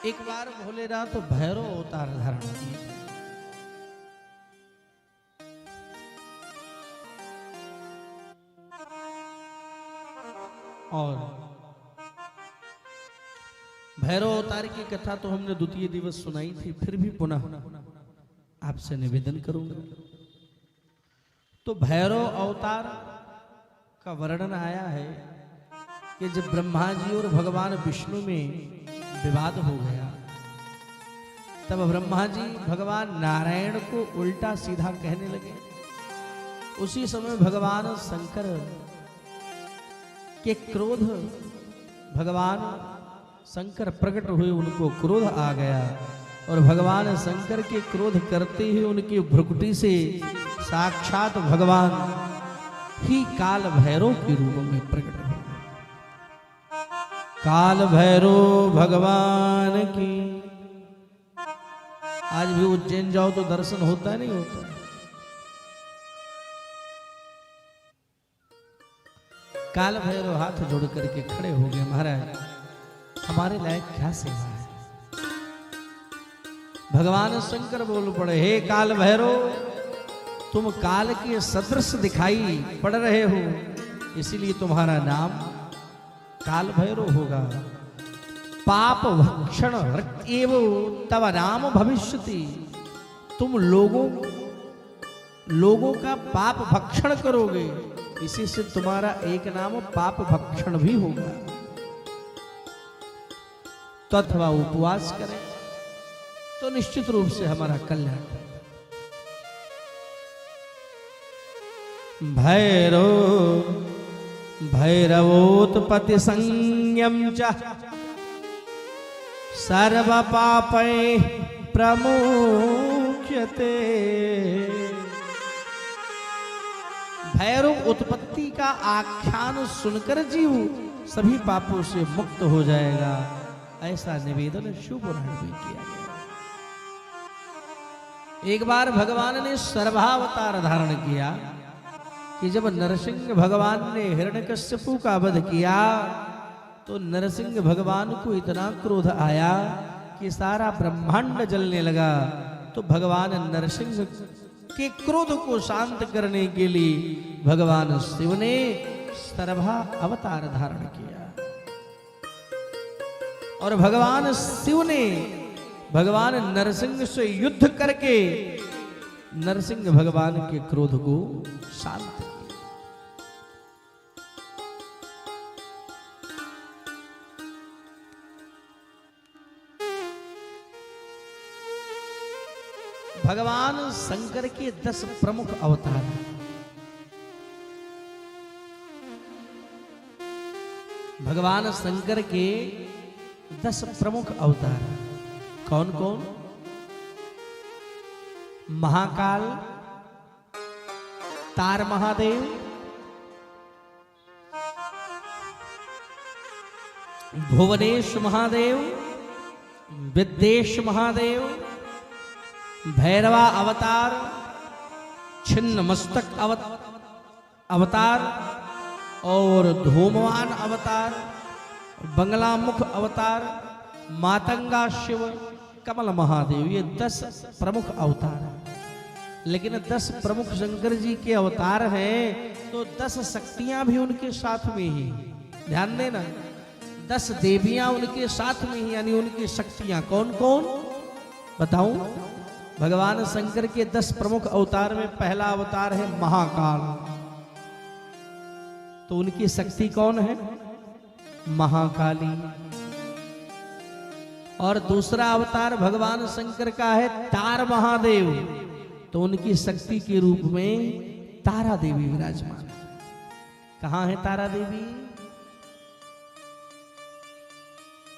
एक बार भोलेनाथ भैरव अवतार धारण किए और भैरव अवतार की कथा तो हमने द्वितीय दिवस सुनाई थी, फिर भी पुनः आपसे निवेदन करूंगा। तो भैरव अवतार का वर्णन आया है कि जब ब्रह्मा जी और भगवान विष्णु में विवाद हो गया, तब ब्रह्मा जी भगवान नारायण को उल्टा सीधा कहने लगे। उसी समय भगवान शंकर के क्रोध, भगवान शंकर प्रकट हुए, उनको क्रोध आ गया और भगवान शंकर के क्रोध करते ही उनकी भ्रुकुटी से साक्षात भगवान ही काल भैरव के रूप में प्रकट हुए। काल भैरव भगवान की। आज भी उज्जैन जाओ तो दर्शन होता है, नहीं होता? काल भैरव हाथ जोड़ करके खड़े हो गए, महाराज हमारे लायक क्या सेवा है? भगवान शंकर बोल पड़े, हे काल भैरव, तुम काल के सदृश दिखाई पड़ रहे हो, इसीलिए तुम्हारा नाम काल भैरव होगा। पाप भक्षण एव तव नाम भविष्यति। तुम लोगों का पाप भक्षण करोगे, इसी से तुम्हारा एक नाम पाप भक्षण भी होगा। तो अथवा उपवास करें तो निश्चित रूप से हमारा कल्याण। भैरव भैरवोत्पत्ति संयम च सर्व पापै प्रमुच्यते। भैरव उत्पत्ति का आख्यान सुनकर जीव सभी पापों से मुक्त हो जाएगा, ऐसा निवेदन शिव पुराण में किया गया। एक बार भगवान ने सर्वावतार धारण किया कि जब नरसिंह भगवान ने हिरण्यकश्यपु का वध किया तो नरसिंह भगवान को इतना क्रोध आया कि सारा ब्रह्मांड जलने लगा। तो भगवान नरसिंह के क्रोध को शांत करने के लिए भगवान शिव ने सर्वा अवतार धारण किया और भगवान शिव ने भगवान नरसिंह से युद्ध करके नरसिंह भगवान के क्रोध को शांत किया। भगवान शंकर के 10 प्रमुख अवतार। भगवान शंकर के 10 प्रमुख अवतार कौन कौन? महाकाल, तार महादेव, भुवनेश महादेव, विद्येश महादेव, भैरवा अवतार, छिन्न मस्तक अवतार और धूमवान अवतार, बंगलामुख अवतार, मातंगा शिव, कमल महादेव। ये 10 प्रमुख अवतार हैं। लेकिन 10 प्रमुख शंकर जी के अवतार हैं तो 10 शक्तियां भी उनके साथ में ही। ध्यान देना, 10 देवियां उनके साथ में ही, यानी उनकी शक्तियां कौन कौन बताऊं? भगवान शंकर के 10 प्रमुख अवतार में पहला अवतार है महाकाल। तो उनकी शक्ति कौन है? महाकाली। और दूसरा अवतार भगवान शंकर का है तार महादेव। तो उनकी शक्ति के रूप में तारा देवी विराजमान। कहां है तारा देवी?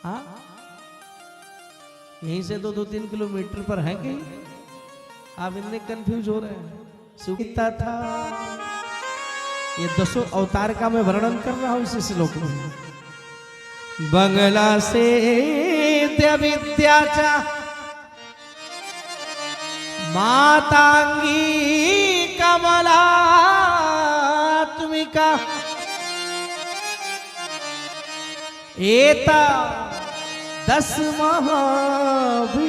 हाँ, यहीं से 2-3 किलोमीटर पर है कहीं? आप इतने कंफ्यूज हो रहे हैं। सुखिता था। ये 10 अवतार का मैं वर्णन कर रहा हूं इस श्लोक में। बंगला से विद्याचा मातांगी कमलात्मिका एता 10 महाविद्या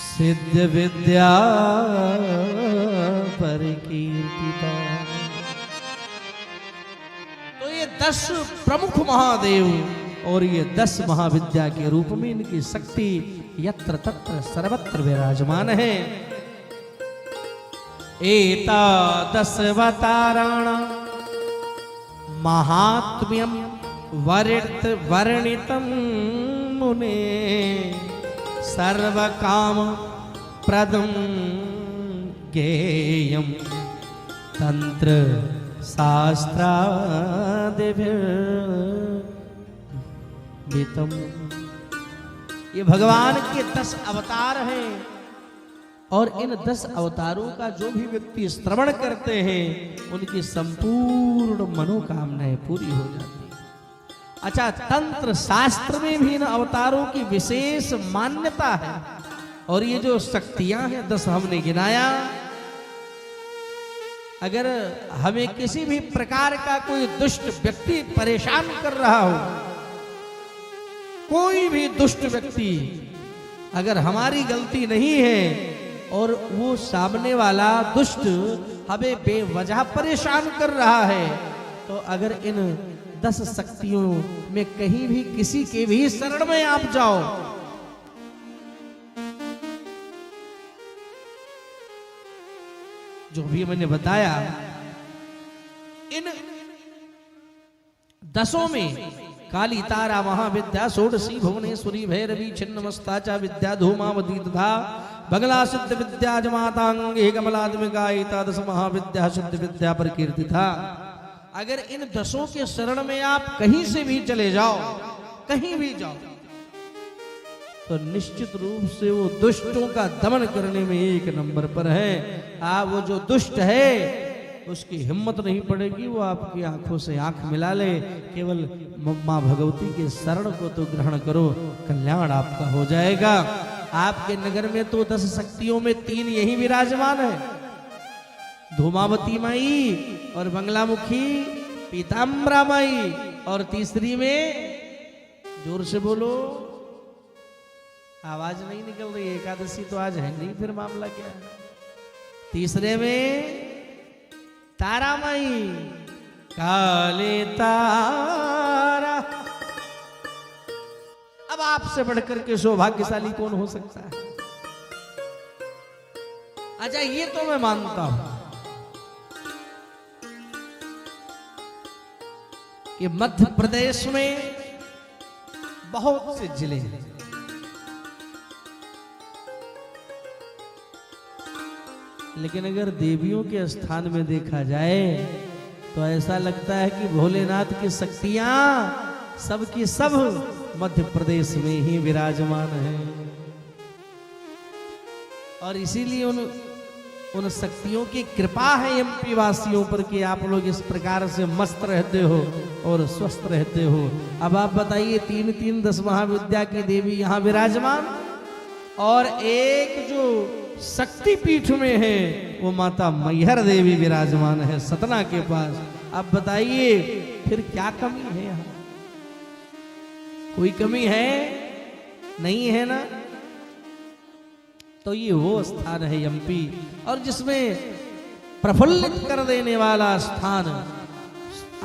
सिद्ध विद्या परिकीर्तिता। तो ये 10 प्रमुख महादेव और ये 10 महाविद्या के रूप में इनकी शक्ति यत्र तत्र सर्वत्र विराजमान है। एता 10 अवताराण महात्म्यम वर्णितम मुने सर्व काम प्रदम गेयम तंत्र शास्त्रादिभिर्भितम। ये भगवान के 10 अवतार हैं और इन 10 अवतारों का जो भी व्यक्ति श्रवण करते हैं उनकी संपूर्ण मनोकामनाएं पूरी हो जाती है। अच्छा, तंत्र शास्त्र में भी इन अवतारों की विशेष मान्यता है। और ये जो शक्तियां हैं 10 हमने गिनाया, अगर हमें किसी भी प्रकार का कोई दुष्ट व्यक्ति परेशान कर रहा हो, कोई भी दुष्ट व्यक्ति, अगर हमारी गलती नहीं है और वो सामने वाला दुष्ट हमें बेवजह परेशान कर रहा है, तो अगर इन 10 शक्तियों में कहीं भी किसी के भी शरण में आप जाओ, जो भी मैंने बताया, इन 10 में काली तारा महाविद्या षोडशी भुवनेश्वरी भैरवी छिन्नमस्ता च विद्या धूमावती तथा बगला सिद्ध विद्या जमातांगे कमलात्मिका एकादश महाविद्या शुद्ध विद्या प्रकीर्तिता। अगर इन 10 के शरण में आप कहीं से भी चले जाओ, कहीं भी जाओ, तो निश्चित रूप से वो दुष्टों का दमन करने में 1 नंबर पर है। वो जो दुष्ट है उसकी हिम्मत नहीं पड़ेगी, वो आपकी आंखों से आंख मिला ले। केवल मां भगवती के शरण को तो ग्रहण करो, कल्याण आपका हो जाएगा। आपके नगर में तो 10 शक्तियों में 3 यही विराजमान है, धूमावती माई और बंगलामुखी पीताम्बरा माई, और तीसरी में, जोर से बोलो, आवाज नहीं निकल रही, एकादशी तो आज है नहीं, फिर मामला क्या है? तीसरे में तारा माई, काले तारा। अब आपसे बढ़कर के सौभाग्यशाली कौन हो सकता है? अच्छा, ये तो मैं मानता हूं कि मध्य प्रदेश में बहुत से जिले हैं, लेकिन अगर देवियों के स्थान में देखा जाए तो ऐसा लगता है कि भोलेनाथ की शक्तियां सब की सब मध्य प्रदेश में ही विराजमान है। और इसीलिए उन शक्तियों की कृपा है एमपी वासियों पर कि आप लोग इस प्रकार से मस्त रहते हो और स्वस्थ रहते हो। अब आप बताइए, 3 10 महाविद्या की देवी यहाँ विराजमान, और एक जो शक्ति पीठ में है वो माता मैहर देवी विराजमान है सतना के पास। अब बताइए फिर क्या कमी है यहाँ? कोई कमी है? नहीं है ना? तो ये वो स्थान है एमपी, और जिसमें प्रफुल्लित कर देने वाला स्थान।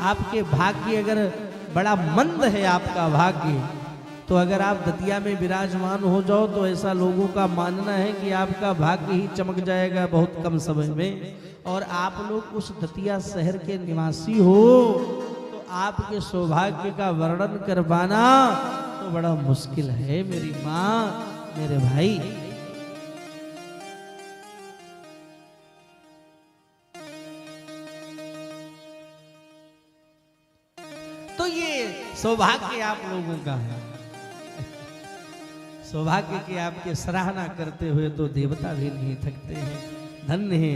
आपके भाग्य अगर बड़ा मंद है, आपका भाग्य, तो अगर आप दतिया में विराजमान हो जाओ तो ऐसा लोगों का मानना है कि आपका भाग्य ही चमक जाएगा बहुत कम समय में। और आप लोग उस दतिया शहर के निवासी हो तो आपके सौभाग्य का वर्णन कर पाना तो बड़ा मुश्किल है मेरी माँ, मेरे भाई। तो ये सौभाग्य आप लोगों का है, सौभाग्य की आपके सराहना करते हुए तो देवता भी नहीं थकते हैं। धन्य है।